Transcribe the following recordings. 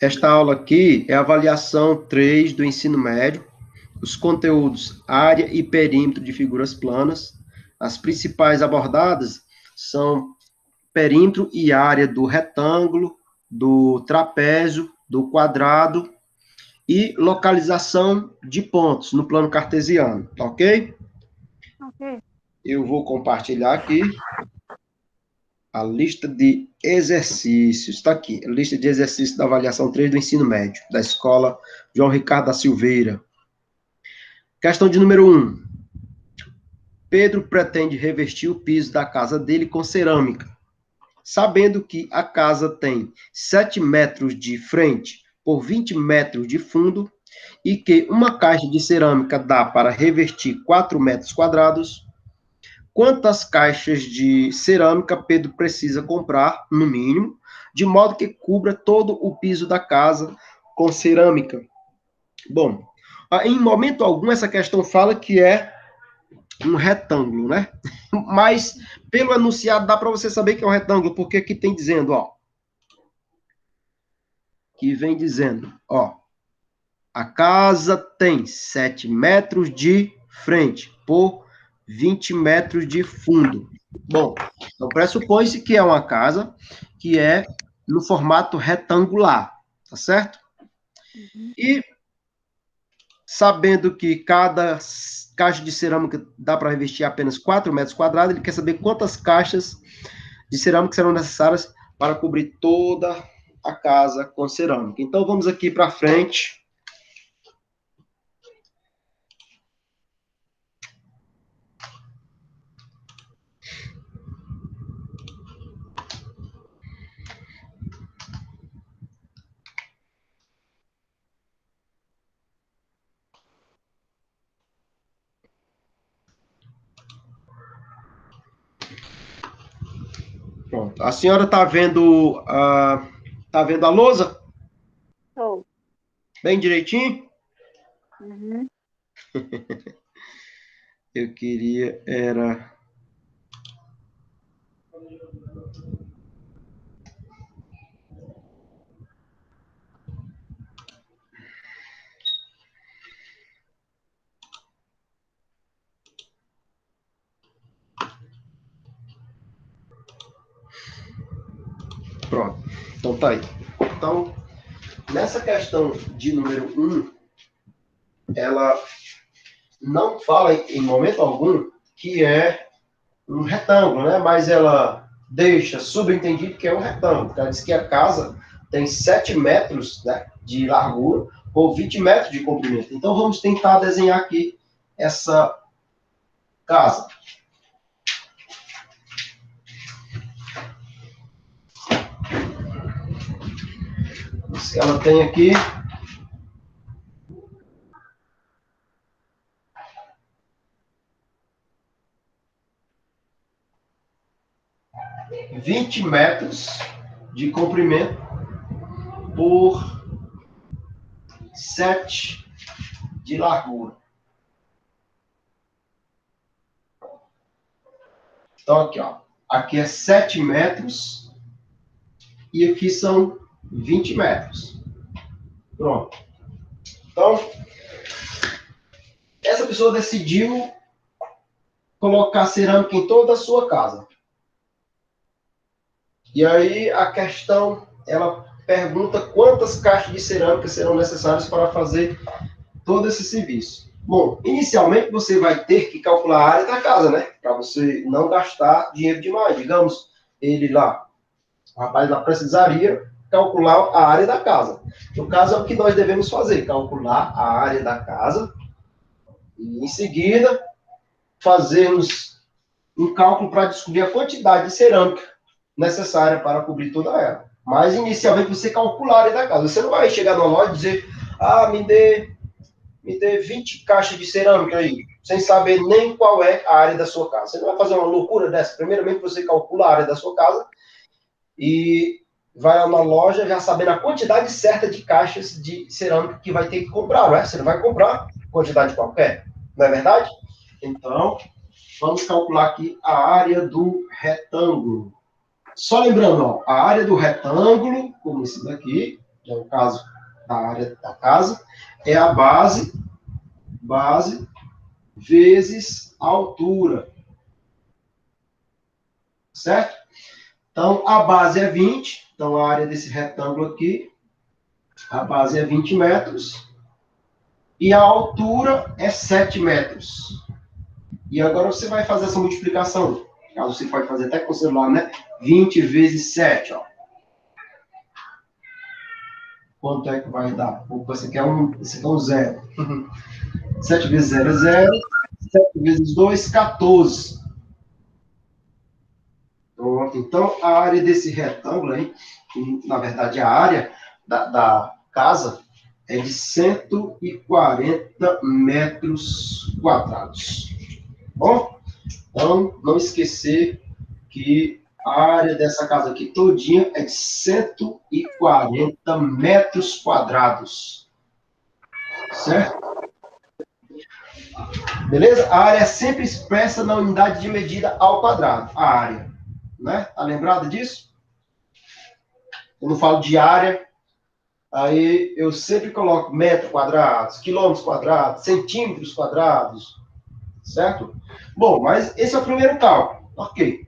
Esta aula aqui é a avaliação 3 do ensino médio, os conteúdos área e perímetro de figuras planas. As principais abordadas são perímetro e área do retângulo, do trapézio, do quadrado e localização de pontos no plano cartesiano, ok? Ok. Eu vou compartilhar aqui a lista de exercícios. Está aqui, a lista de exercícios da avaliação 3 do ensino médio, da escola João Ricardo da Silveira. Questão de número 1. Pedro pretende revestir o piso da casa dele com cerâmica, sabendo que a casa tem 7 metros de frente por 20 metros de fundo e que uma caixa de cerâmica dá para revestir 4 metros quadrados. Quantas caixas de cerâmica Pedro precisa comprar, no mínimo, de modo que cubra todo o piso da casa com cerâmica? Bom, em momento algum essa questão fala que é um retângulo, né? Mas pelo enunciado dá para você saber que é um retângulo, porque aqui tem dizendo, ó, que vem dizendo, ó, a casa tem 7 metros de frente por 20 metros de fundo. Bom, então pressupõe-se que é uma casa que é no formato retangular, tá certo? Uhum. E sabendo que cada caixa de cerâmica dá para revestir apenas 4 metros quadrados, ele quer saber quantas caixas de cerâmica serão necessárias para cobrir toda a casa com cerâmica. Então, vamos aqui para frente. Pronto. A senhora está vendo, tá vendo a lousa? Tô. Bem direitinho? Uhum. Eu queria era... Pronto. Então tá aí. Então, nessa questão de número 1, ela não fala em momento algum que é um retângulo, né? Mas ela deixa subentendido que é um retângulo. Ela diz que a casa tem 7 metros, né, de largura por 20 metros de comprimento. Então, vamos tentar desenhar aqui essa casa. Ela tem aqui 20 metros de comprimento por 7 de largura. Então, aqui, ó. Aqui é 7 metros e aqui são 20 metros. Pronto. Então, essa pessoa decidiu colocar cerâmica em toda a sua casa. E aí a questão, ela pergunta quantas caixas de cerâmica serão necessárias para fazer todo esse serviço. Bom, inicialmente você vai ter que calcular a área da casa, né? Para você não gastar dinheiro demais. Digamos, ele lá, o rapaz lá precisaria calcular a área da casa. No caso, é o que nós devemos fazer, calcular a área da casa e, em seguida, fazermos um cálculo para descobrir a quantidade de cerâmica necessária para cobrir toda ela. Mas, inicialmente, você calcula a área da casa. Você não vai chegar numa loja e dizer, me dê 20 caixas de cerâmica aí, sem saber nem qual é a área da sua casa. Você não vai fazer uma loucura dessa. Primeiramente, você calcula a área da sua casa e vai lá na loja já sabendo a quantidade certa de caixas de cerâmica que vai ter que comprar, não é? Você não vai comprar quantidade qualquer, não é verdade? Então, vamos calcular aqui a área do retângulo. Só lembrando, ó, a área do retângulo, como esse daqui, que é o caso da área da casa, é a base vezes a altura. Certo? Então, a base é 20. Então, a área desse retângulo aqui, a base é 20 metros. E a altura é 7 metros. E agora você vai fazer essa multiplicação. Caso você pode fazer até com o celular, né? 20 vezes 7, ó. Quanto é que vai dar? Opa, esse aqui é um zero. 7 vezes 0 é 0. 7 vezes 2, 14. Então, a área desse retângulo aí, na verdade, a área da casa é de 140 metros quadrados. Bom? Então, não esquecer que a área dessa casa aqui todinha é de 140 metros quadrados. Certo? Beleza? A área é sempre expressa na unidade de medida ao quadrado. A área. Né? Tá lembrado disso? Quando eu falo de área, aí eu sempre coloco metros quadrados, quilômetros quadrados, centímetros quadrados. Certo? Bom, mas esse é o primeiro cálculo. Ok.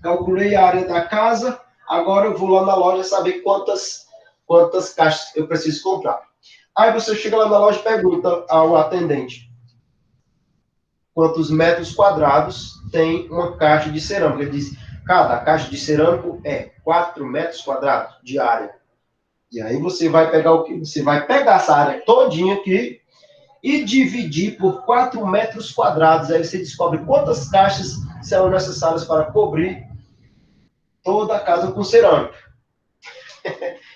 Calculei a área da casa, agora eu vou lá na loja saber quantas caixas eu preciso comprar. Aí você chega lá na loja e pergunta ao atendente quantos metros quadrados tem uma caixa de cerâmica. Ele diz, cada caixa de cerâmico é 4 metros quadrados de área. E aí você vai pegar o quê? Você vai pegar essa área todinha aqui e dividir por 4 metros quadrados. Aí você descobre quantas caixas serão necessárias para cobrir toda a casa com cerâmica.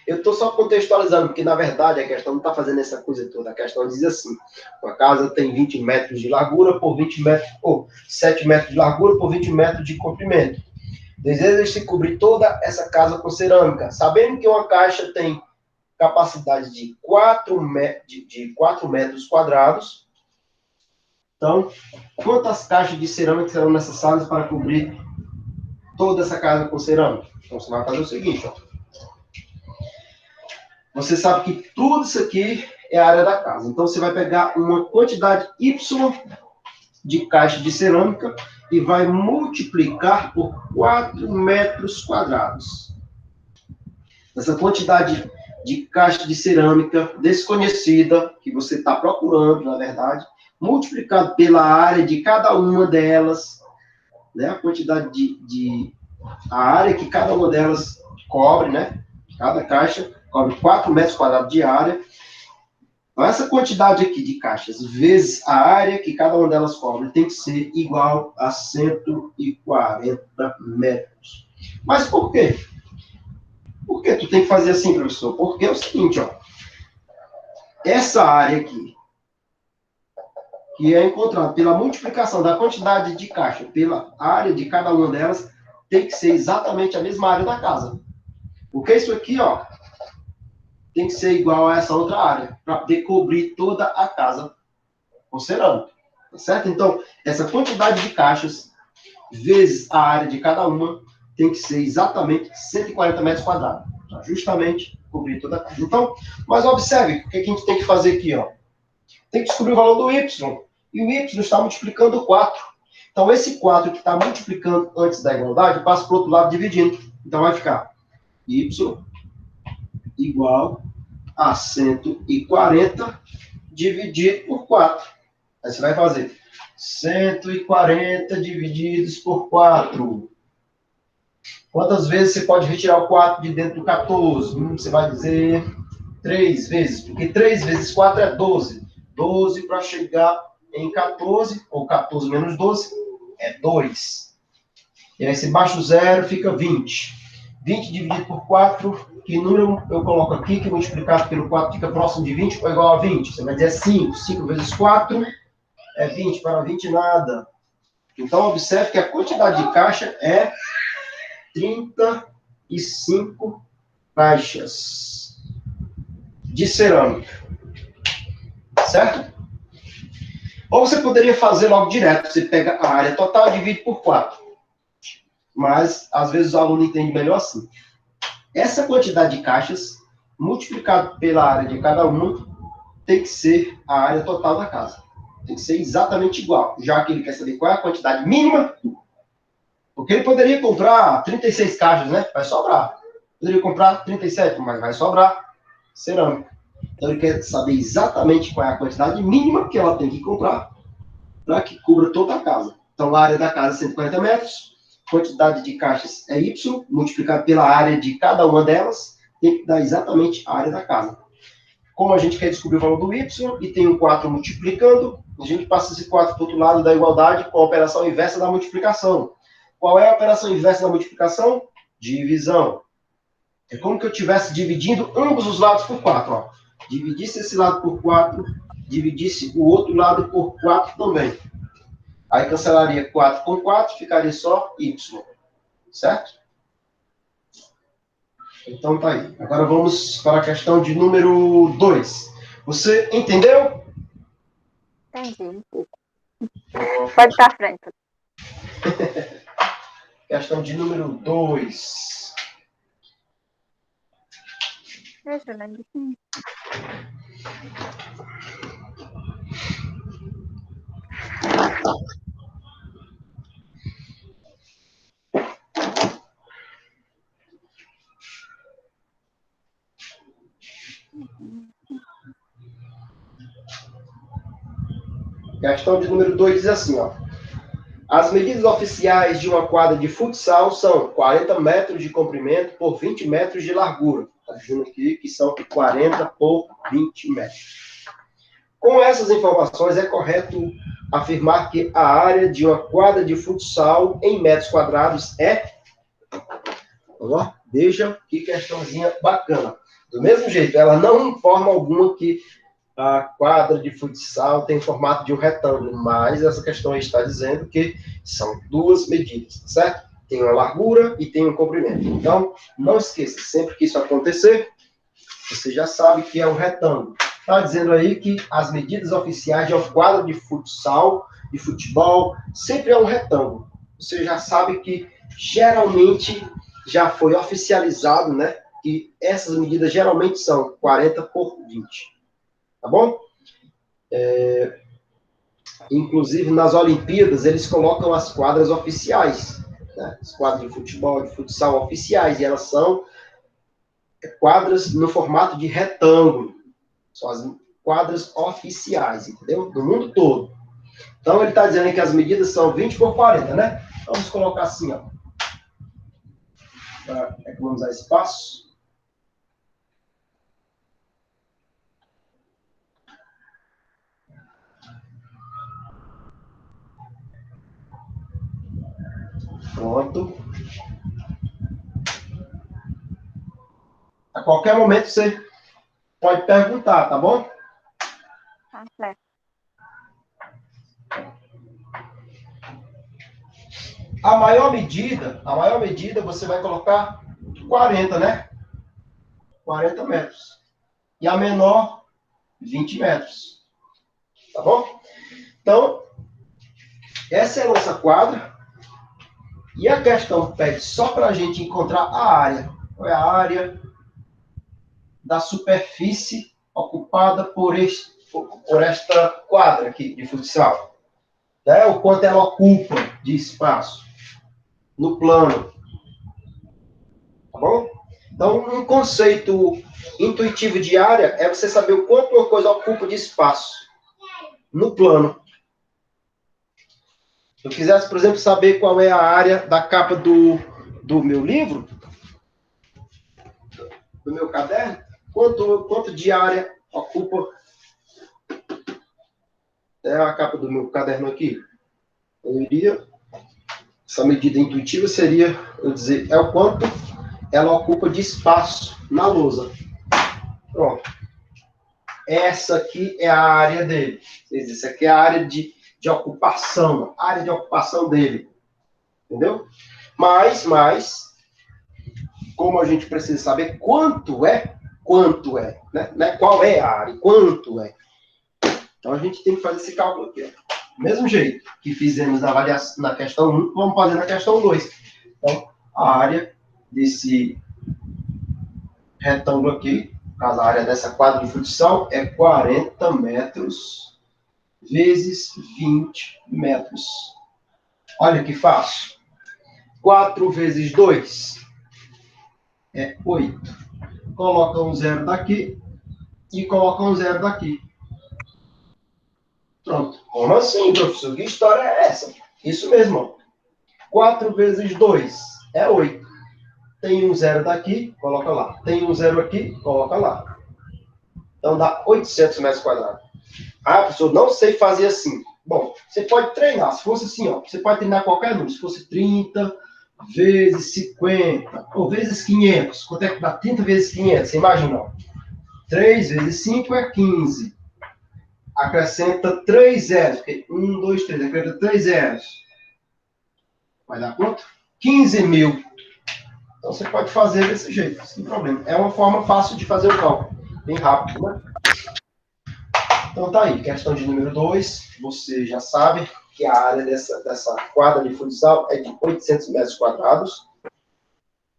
Eu estou só contextualizando, porque na verdade a questão não está fazendo essa coisa toda. A questão diz assim, uma casa tem 20 metros de largura por 20 metros, ou 7 metros de largura por 20 metros de comprimento. Deseja-se cobrir toda essa casa com cerâmica, sabendo que uma caixa tem capacidade de 4 metros quadrados. Então, quantas caixas de cerâmica serão necessárias para cobrir toda essa casa com cerâmica? Então, você vai fazer o seguinte, ó. Você sabe que tudo isso aqui é a área da casa. Então, você vai pegar uma quantidade Y de caixa de cerâmica e vai multiplicar por 4 metros quadrados. Essa quantidade de caixa de cerâmica desconhecida, que você está procurando, na verdade, multiplicado pela área de cada uma delas, né? A quantidade a área que cada uma delas cobre, né? Cada caixa cobre 4 metros quadrados de área. Então, essa quantidade aqui de caixas vezes a área que cada uma delas cobre tem que ser igual a 140 metros. Mas por quê? Por que tu tem que fazer assim, professor? Porque é o seguinte, ó. Essa área aqui, que é encontrada pela multiplicação da quantidade de caixa pela área de cada uma delas, tem que ser exatamente a mesma área da casa. Porque isso aqui, ó, tem que ser igual a essa outra área, para poder cobrir toda a casa com cerâmica. Tá certo? Então, essa quantidade de caixas vezes a área de cada uma tem que ser exatamente 140 metros quadrados. Para justamente cobrir toda a casa. Então, mas observe o que a gente tem que fazer aqui, ó. Tem que descobrir o valor do Y. E o Y está multiplicando 4. Então, esse 4 que está multiplicando antes da igualdade, passa para o outro lado dividindo. Então, vai ficar Y igual a 140 dividido por 4. Aí você vai fazer 140 divididos por 4. Quantas vezes você pode retirar o 4 de dentro do 14? Você vai dizer 3 vezes, porque 3 vezes 4 é 12. 12 para chegar em 14, ou 14 menos 12, é 2. E aí você baixa o zero, fica 20. 20 dividido por 4, que número eu coloco aqui, que multiplicado pelo 4 fica próximo de 20, ou igual a 20? Você vai dizer 5. 5 vezes 4 é 20, para 20 nada. Então, observe que a quantidade de caixa é 35 caixas de cerâmica. Certo? Ou você poderia fazer logo direto. Você pega a área total e divide por 4. Mas, às vezes, o aluno entende melhor assim. Essa quantidade de caixas multiplicado pela área de cada um tem que ser a área total da casa. Tem que ser exatamente igual, já que ele quer saber qual é a quantidade mínima, porque ele poderia comprar 36 caixas, né? Vai sobrar. Poderia comprar 37, mas vai sobrar cerâmica. Então ele quer saber exatamente qual é a quantidade mínima que ela tem que comprar para que cubra toda a casa. Então a área da casa é 140 metros, quantidade de caixas é Y, multiplicado pela área de cada uma delas, tem que dar exatamente a área da casa. Como a gente quer descobrir o valor do Y e tem um 4 multiplicando, a gente passa esse 4 para o outro lado da igualdade com a operação inversa da multiplicação. Qual é a operação inversa da multiplicação? Divisão. É como que eu estivesse dividindo ambos os lados por 4. Ó. Dividisse esse lado por 4, dividisse o outro lado por 4 também. Aí cancelaria 4 com 4, ficaria só Y. Certo? Então tá aí. Agora vamos para a questão de número 2. Você entendeu? Entendi um pouco. Pode estar à frente. Questão de número 2. Deixa eu lembrar. Questão de número 2 diz assim, ó. As medidas oficiais de uma quadra de futsal são 40 metros de comprimento por 20 metros de largura. Está dizendo aqui que são 40 por 20 metros. Com essas informações, é correto afirmar que a área de uma quadra de futsal em metros quadrados é... Ó, veja que questãozinha bacana. Do mesmo jeito, ela não informa alguma que a quadra de futsal tem formato de um retângulo, mas essa questão aí está dizendo que são duas medidas, certo? Tem uma largura e tem um comprimento. Então, não esqueça, sempre que isso acontecer, você já sabe que é um retângulo. Está dizendo aí que as medidas oficiais de uma quadra de futsal, de futebol, sempre é um retângulo. Você já sabe que, geralmente, já foi oficializado, né? Que essas medidas geralmente são 40 por 20. Tá bom? Inclusive, nas Olimpíadas, eles colocam as quadras oficiais. Né? As quadras de futebol, de futsal oficiais. E elas são quadras no formato de retângulo. São as quadras oficiais, entendeu? Do mundo todo. Então, ele está dizendo que as medidas são 20 por 40, né? Vamos colocar assim, ó. Para economizar espaço. Pronto. A qualquer momento você pode perguntar, tá bom? Tá certo. A maior medida você vai colocar 40, né? 40 metros. E a menor, 20 metros. Tá bom? Então, essa é a nossa quadra. E a questão pede só para a gente encontrar a área. Qual é a área da superfície ocupada por esta quadra aqui de futsal? Né? O quanto ela ocupa de espaço no plano. Tá bom? Então, um conceito intuitivo de área é você saber o quanto uma coisa ocupa de espaço no plano. Se eu quisesse, por exemplo, saber qual é a área da capa do meu livro, do meu caderno, quanto de área ocupa a capa do meu caderno aqui? Eu iria, essa medida intuitiva seria, eu dizer, é o quanto ela ocupa de espaço na lousa. Pronto. Essa aqui é a área dele. Essa aqui é a área de ocupação, a área de ocupação dele. Entendeu? Mas, como a gente precisa saber quanto é, né? Qual é a área, quanto é. Então, a gente tem que fazer esse cálculo aqui. Ó. Do mesmo jeito que fizemos na questão 1, vamos fazer na questão 2. Então, a área desse retângulo aqui caso, a área dessa quadra de futsal é 40 metros vezes 20 metros. Olha que fácil. 4 vezes 2 é 8. Coloca um zero daqui e coloca um zero daqui. Pronto. Como assim, professor? Que história é essa? Isso mesmo. 4 vezes 2 é 8. Tem um zero daqui, coloca lá. Tem um zero aqui, coloca lá. Então dá 800 metros quadrados. Ah, professor, não sei fazer assim. Bom, você pode treinar. Se fosse assim, ó, você pode treinar qualquer número. Se fosse 30 vezes 50, ou vezes 500. Quanto é que dá 30 vezes 500? Você imagina, ó. 3 vezes 5 é 15. Acrescenta 3 zeros. 1, 2, 3. Acrescenta 3 zeros. Vai dar quanto? 15 mil. Então você pode fazer desse jeito, sem problema. É uma forma fácil de fazer o cálculo. Bem rápido, né? Então tá aí, questão de número 2, você já sabe que a área dessa quadra de futsal é de 800 metros quadrados.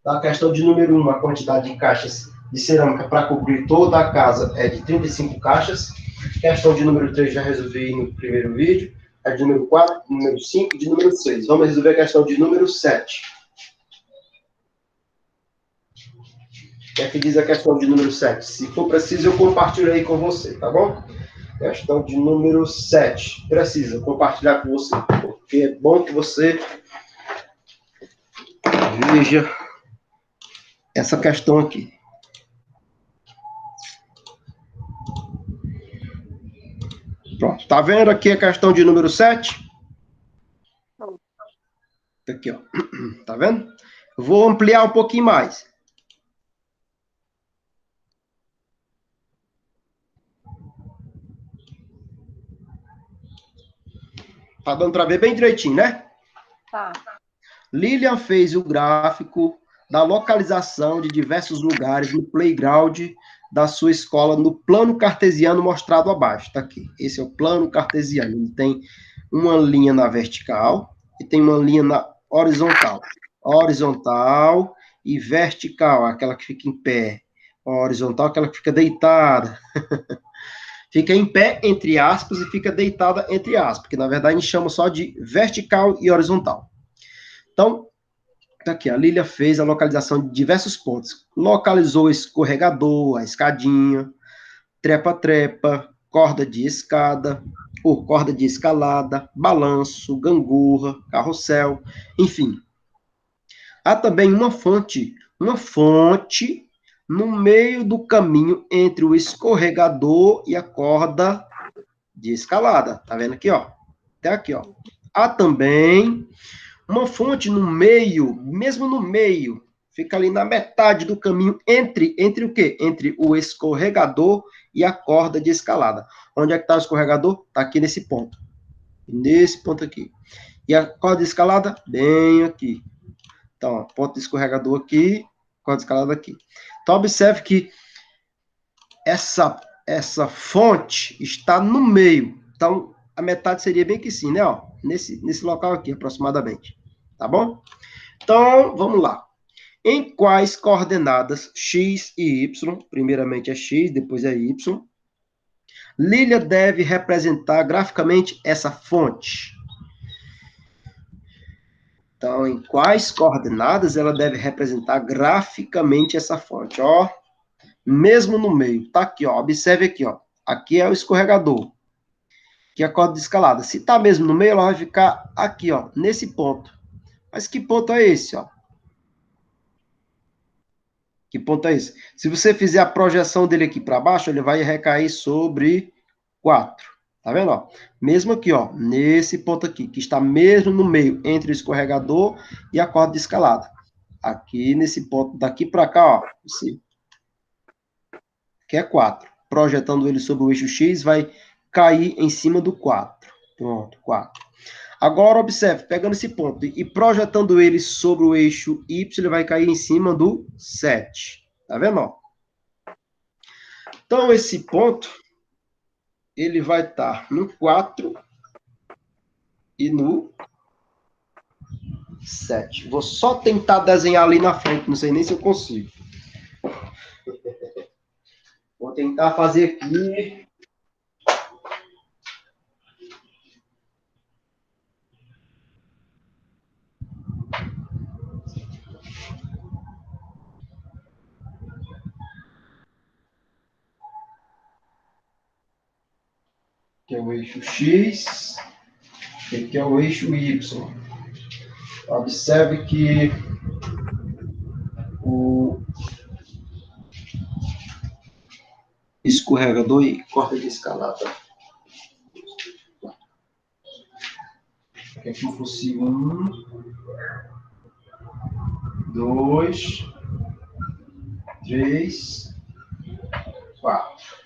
A questão de número 1, a quantidade de caixas de cerâmica para cobrir toda a casa é de 35 caixas. Questão de número 3 já resolvi no primeiro vídeo. A de número 4, número 5 e de número 6. Vamos resolver a questão de número 7. O que é que diz a questão de número 7? Se for preciso, eu compartilho aí com você, tá bom? Questão de número 7. Precisa compartilhar com você, porque é bom que você veja essa questão aqui. Pronto. Tá vendo aqui a questão de número 7? Aqui, ó. Tá vendo? Eu vou ampliar um pouquinho mais. Tá dando para ver bem direitinho, né? Tá. Lilian fez o gráfico da localização de diversos lugares no playground da sua escola no plano cartesiano mostrado abaixo. Tá aqui. Esse é o plano cartesiano. Ele tem uma linha na vertical e tem uma linha na horizontal. Horizontal e vertical, aquela que fica em pé. Horizontal, aquela que fica deitada. Fica em pé, entre aspas, e fica deitada, entre aspas, porque na verdade a gente chama só de vertical e horizontal. Então, tá aqui, a Lília fez a localização de diversos pontos. Localizou o escorregador, a escadinha, trepa-trepa, corda de escada, ou corda de escalada, balanço, gangorra, carrossel, enfim. Há também uma fonte no meio do caminho entre o escorregador e a corda de escalada. Tá vendo aqui, ó? Até aqui, ó. Há também uma fonte no meio, mesmo no meio, fica ali na metade do caminho entre o quê? Entre o escorregador e a corda de escalada. Onde é que está o escorregador? Está aqui nesse ponto. Nesse ponto aqui. E a corda de escalada? Bem aqui. Então, ó, ponto de escorregador aqui, corda de escalada aqui. Então, observe que essa fonte está no meio. Então, a metade seria bem que assim, né? Ó, nesse local aqui, aproximadamente. Tá bom? Então, vamos lá. Em quais coordenadas x e y, primeiramente é x, depois é y, Lília deve representar graficamente essa fonte? Então, em quais coordenadas ela deve representar graficamente essa fonte? Ó, mesmo no meio. Tá aqui, ó. Observe aqui, ó. Aqui é o escorregador. Aqui é a corda de escalada. Se tá mesmo no meio, ela vai ficar aqui, ó, nesse ponto. Mas que ponto é esse, ó? Que ponto é esse? Se você fizer a projeção dele aqui para baixo, ele vai recair sobre 4. Tá vendo, ó? Mesmo aqui, ó, nesse ponto aqui, que está mesmo no meio, entre o escorregador e a corda de escalada. Aqui nesse ponto, daqui para cá, ó, que é 4. Projetando ele sobre o eixo X, vai cair em cima do 4. Pronto, 4. Agora, observe, pegando esse ponto e projetando ele sobre o eixo Y, ele vai cair em cima do 7. Tá vendo, ó? Então, esse ponto, ele vai estar no 4 e no 7. Vou só tentar desenhar ali na frente, não sei nem se eu consigo. tentar fazer aqui. Aqui é o eixo X, aqui é o eixo Y. Observe que o escorregador e corda de escalada. Aqui fosse 1, 2, 3, 4.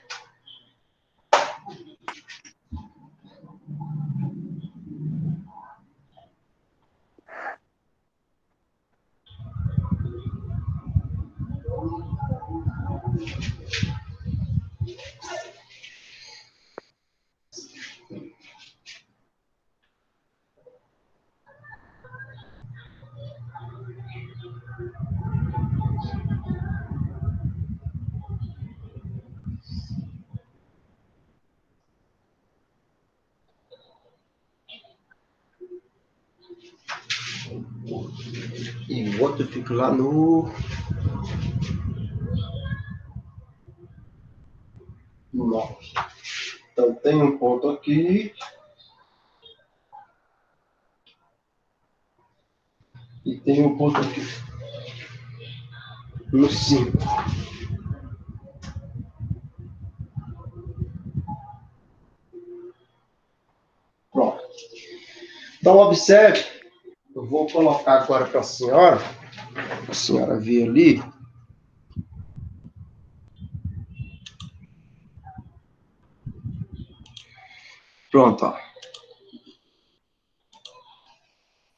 E o outro fica lá no 9. Então, tem um ponto aqui. E tem um ponto aqui. No 5. Pronto. Então, observe. Eu vou colocar agora para a senhora ver ali. Pronto, ó.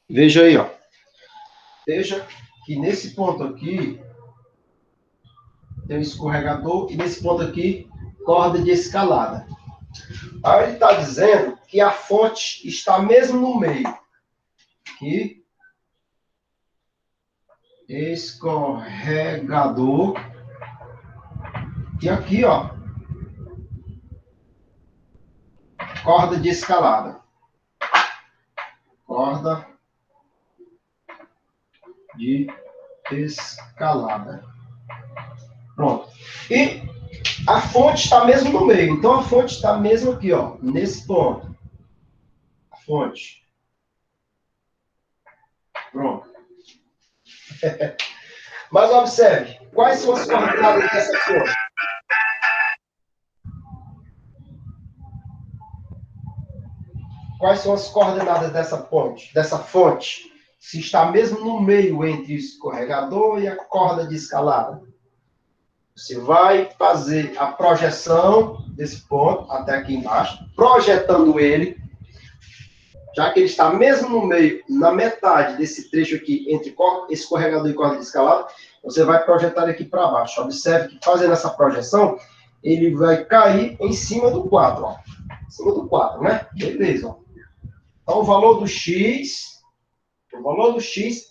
Veja aí, ó. Veja que nesse ponto aqui tem um escorregador e nesse ponto aqui, corda de escalada. Aí ele está dizendo que a fonte está mesmo no meio. Aqui. Escorregador. E aqui, ó. Corda de escalada. Corda de escalada. Pronto. E a fonte está mesmo no meio. Então, a fonte está mesmo aqui, ó. Nesse ponto. A fonte. Pronto. Mas observe. Quais são as coordenadas dessa fonte? Quais são as coordenadas dessa ponte, dessa fonte? Se está mesmo no meio entre o escorregador e a corda de escalada. Você vai fazer a projeção desse ponto até aqui embaixo, projetando ele, já que ele está mesmo no meio, na metade desse trecho aqui, entre escorregador e corda de escalada, você vai projetar ele aqui para baixo. Observe que fazendo essa projeção, ele vai cair em cima do 4, ó. Em cima do 4, né? Beleza, ó. Então, o valor do X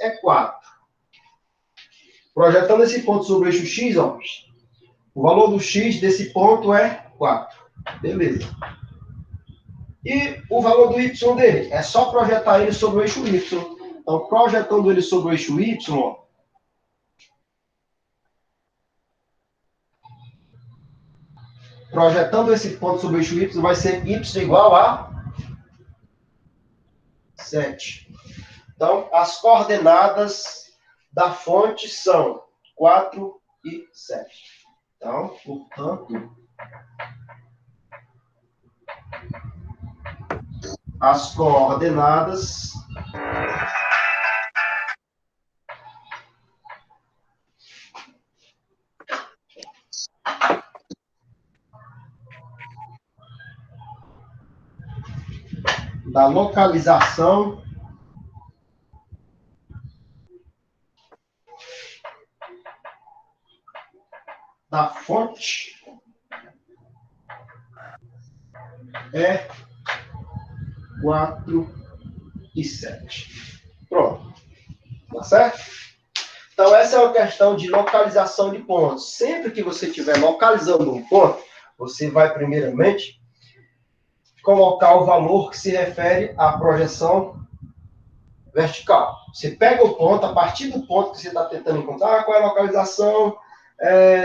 é 4. Projetando esse ponto sobre o eixo X, ó, o valor do X desse ponto é 4. Beleza. E o valor do Y dele? É só projetar ele sobre o eixo Y. Então, projetando ele sobre o eixo Y, ó, projetando esse ponto sobre o eixo Y, vai ser Y igual a 7. Então, as coordenadas da fonte são 4 e 7. Então, portanto, as coordenadas da localização da fonte é 4 e 7. Pronto. Tá certo? Então, essa é uma questão de localização de pontos. Sempre que você estiver localizando um ponto, você vai, primeiramente, colocar o valor que se refere à projeção vertical. Você pega o ponto, a partir do ponto que você está tentando encontrar, qual é a localização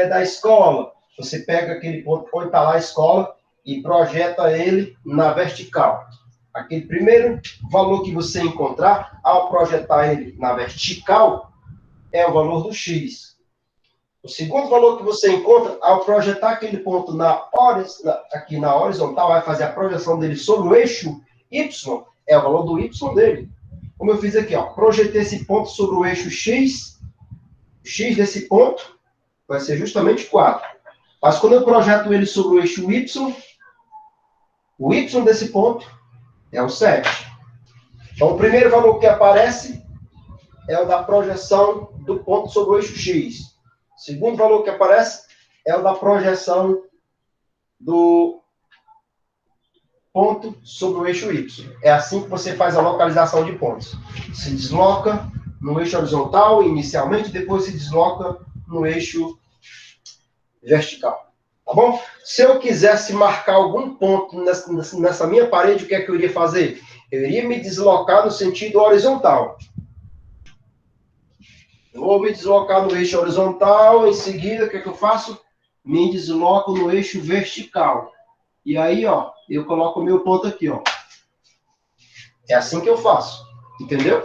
da escola. Você pega aquele ponto onde está lá a escola e projeta ele na vertical. Aquele primeiro valor que você encontrar, ao projetar ele na vertical, é o valor do x. O segundo valor que você encontra, ao projetar aquele ponto aqui na horizontal, vai fazer a projeção dele sobre o eixo y, é o valor do y dele. Como eu fiz aqui, ó, projetei esse ponto sobre o eixo x, o x desse ponto vai ser justamente 4. Mas quando eu projeto ele sobre o eixo y, o y desse ponto é o 7. Então, o primeiro valor que aparece é o da projeção do ponto sobre o eixo x. O segundo valor que aparece é o da projeção do ponto sobre o eixo y. É assim que você faz a localização de pontos. Se desloca no eixo horizontal inicialmente, depois se desloca no eixo vertical. Tá bom? Se eu quisesse marcar algum ponto nessa minha parede, o que é que eu iria fazer? Eu iria me deslocar no sentido horizontal. Eu vou me deslocar no eixo horizontal, em seguida, o que é que eu faço? Me desloco no eixo vertical. E aí, ó, eu coloco o meu ponto aqui, ó. É assim que eu faço. Entendeu?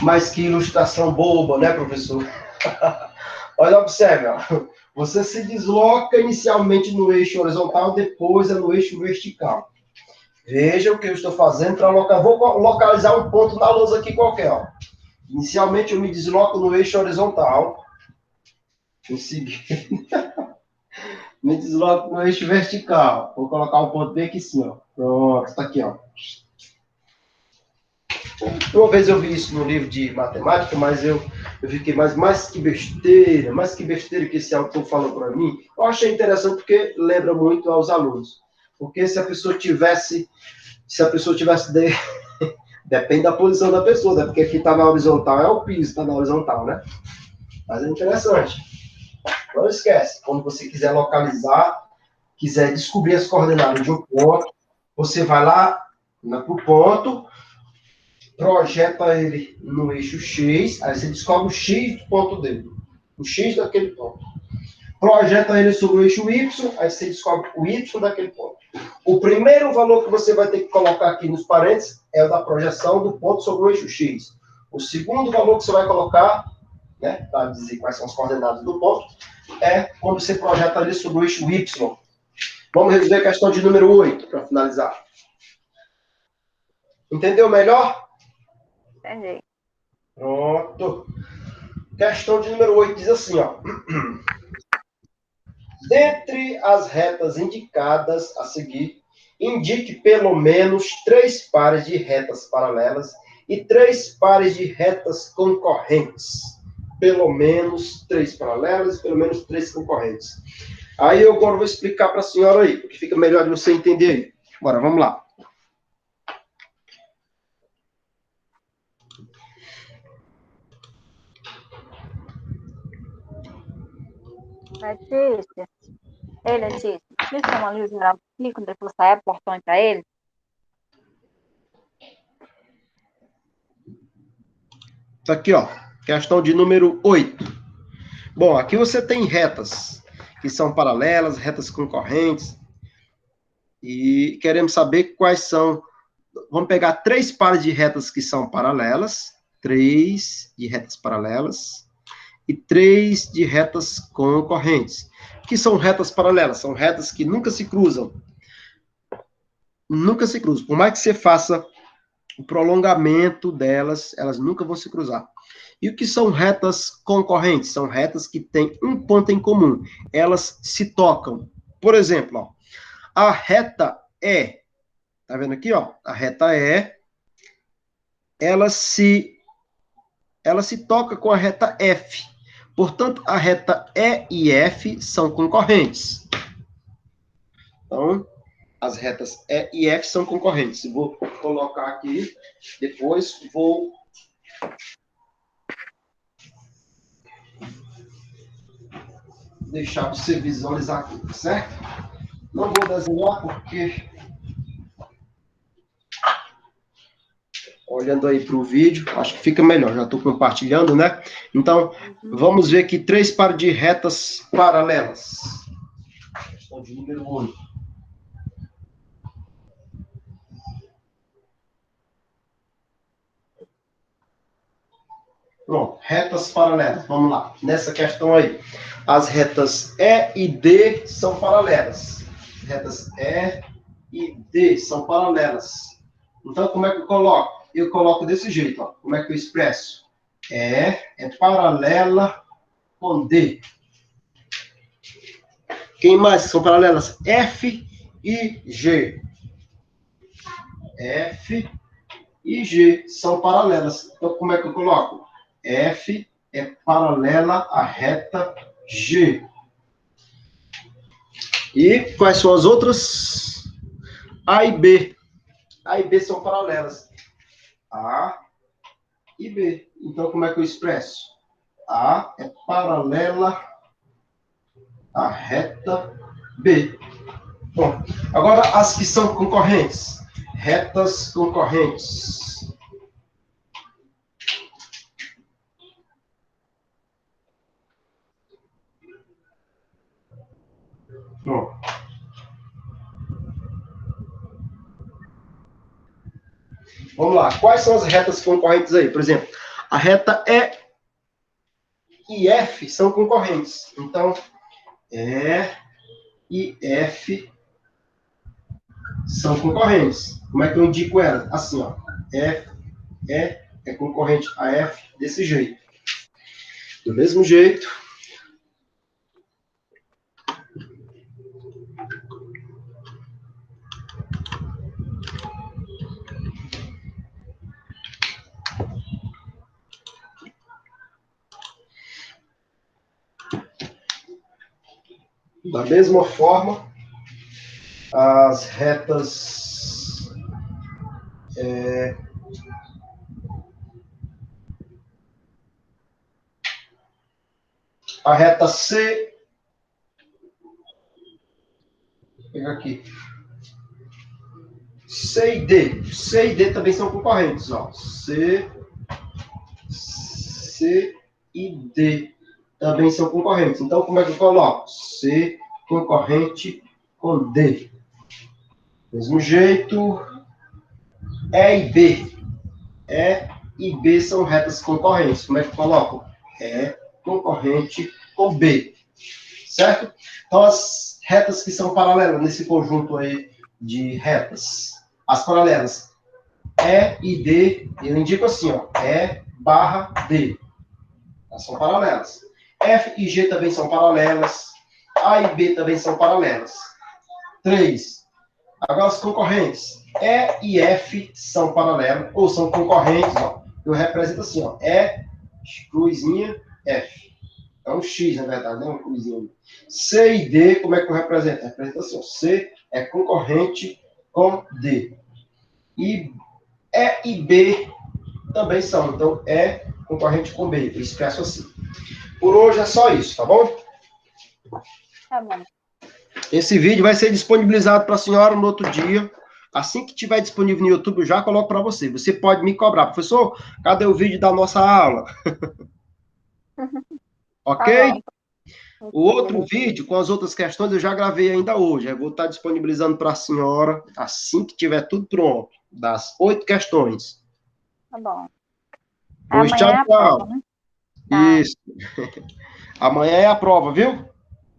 Mas que ilustração boba, né, professor? Olha, observe, ó. Você se desloca inicialmente no eixo horizontal, depois é no eixo vertical. Veja o que eu estou fazendo para localizar. Vou localizar um ponto na lousa aqui qualquer, ó. Inicialmente eu me desloco no eixo horizontal. Em seguida, me desloco no eixo vertical. Vou colocar um ponto bem aqui assim, ó. Pronto, está aqui, ó. Uma vez eu vi isso no livro de matemática, mas eu fiquei mais que besteira que esse autor falou para mim. Eu achei interessante porque lembra muito aos alunos. Porque se a pessoa tivesse depende da posição da pessoa, né? Porque aqui está na horizontal, é o piso, está na horizontal, né? Mas é interessante. Não esquece, quando você quiser localizar, quiser descobrir as coordenadas de um ponto, você vai lá para o ponto, projeta ele no eixo X, aí você descobre o X do ponto dele, o X daquele ponto. Projeta ele sobre o eixo Y, aí você descobre o Y daquele ponto. O primeiro valor que você vai ter que colocar aqui nos parênteses é o da projeção do ponto sobre o eixo X. O segundo valor que você vai colocar, né, para dizer quais são as coordenadas do ponto, é quando você projeta ele sobre o eixo Y. Vamos resolver a questão de número 8, para finalizar. Entendeu melhor? Entendi. Pronto. Questão de número 8 diz assim, ó. Dentre as retas indicadas a seguir, indique pelo menos 3 pares de retas paralelas e 3 pares de retas concorrentes. Pelo menos 3 paralelas e pelo menos 3 concorrentes. Aí eu agora vou explicar para a senhora aí, porque fica melhor de você entender aí. Bora, vamos lá. Letícia. Ei, Letícia. Me chama ali o geral aqui, quando ele for sair, portão para ele. Tá aqui, ó. Questão de número 8. Bom, aqui você tem retas que são paralelas, retas concorrentes. E queremos saber quais são. Vamos pegar 3 pares de retas que são paralelas. 3 de retas paralelas. E 3 de retas concorrentes. O que são retas paralelas? São retas que nunca se cruzam. Nunca se cruzam. Por mais que você faça o prolongamento delas, elas nunca vão se cruzar. E o que são retas concorrentes? São retas que têm um ponto em comum. Elas se tocam. Por exemplo, ó, a reta E, tá vendo aqui, ó? A reta E, ela se toca com a reta F. Portanto, a reta E e F são concorrentes. Então, as retas E e F são concorrentes. Vou colocar aqui, depois vou Deixar você visualizar aqui, tá certo? Não vou desenhar porque, olhando aí para o vídeo, acho que fica melhor. Já estou compartilhando, né? Então, vamos ver aqui 3 pares de retas paralelas. Questão de número 1. Pronto, retas paralelas. Vamos lá. Nessa questão aí, as retas E e D são paralelas. Retas E e D são paralelas. Então, como é que eu coloco? Eu coloco desse jeito, ó. Como é que eu expresso? E é paralela com D. Quem mais são paralelas? F e G. F e G são paralelas. Então, como é que eu coloco? F é paralela à reta G. E quais são as outras? A e B. A e B são paralelas. A e B. Então, como é que eu expresso? A é paralela à reta B. Bom, agora as que são concorrentes. Retas concorrentes. Bom. Vamos lá. Quais são as retas concorrentes aí? Por exemplo, a reta E e F são concorrentes. Então, E e F são concorrentes. Como é que eu indico ela? Assim, ó. F, E é concorrente a F desse jeito. Do mesmo jeito. Da mesma forma, as retas a reta C, vou pegar aqui, C e D. C e D também são concorrentes, ó. C e D também são concorrentes. Então, como é que eu coloco? C concorrente com D. Mesmo jeito, E e B. E e B são retas concorrentes. Como é que eu coloco? E concorrente com B. Certo? Então, as retas que são paralelas nesse conjunto aí de retas. As paralelas E e D, eu indico assim, ó. E barra D. Elas são paralelas. F e G também são paralelas. A e B também são paralelas. 3. Agora as concorrentes. E e F são paralelas, ou são concorrentes, ó. Eu represento assim, ó. E, cruzinha, F. É um X, na verdade, não é uma cruzinha. C e D, como é que eu represento? Eu represento assim, ó. C é concorrente com D. E E e B também são. Então, E concorrente com B. Eu expresso assim. Por hoje é só isso, tá bom? Tá bom. Esse vídeo vai ser disponibilizado para a senhora no outro dia. Assim que tiver disponível no YouTube, eu já coloco para você. Você pode me cobrar. Professor, cadê o vídeo da nossa aula? Ok? Tá bom. O outro vídeo com as outras questões eu já gravei ainda hoje. Eu vou estar disponibilizando para a senhora assim que tiver tudo pronto. Das 8 questões. Tá bom. Pois Amanhã tchau, é a tchau. prova, né? Tá. Isso. Amanhã é a prova, viu?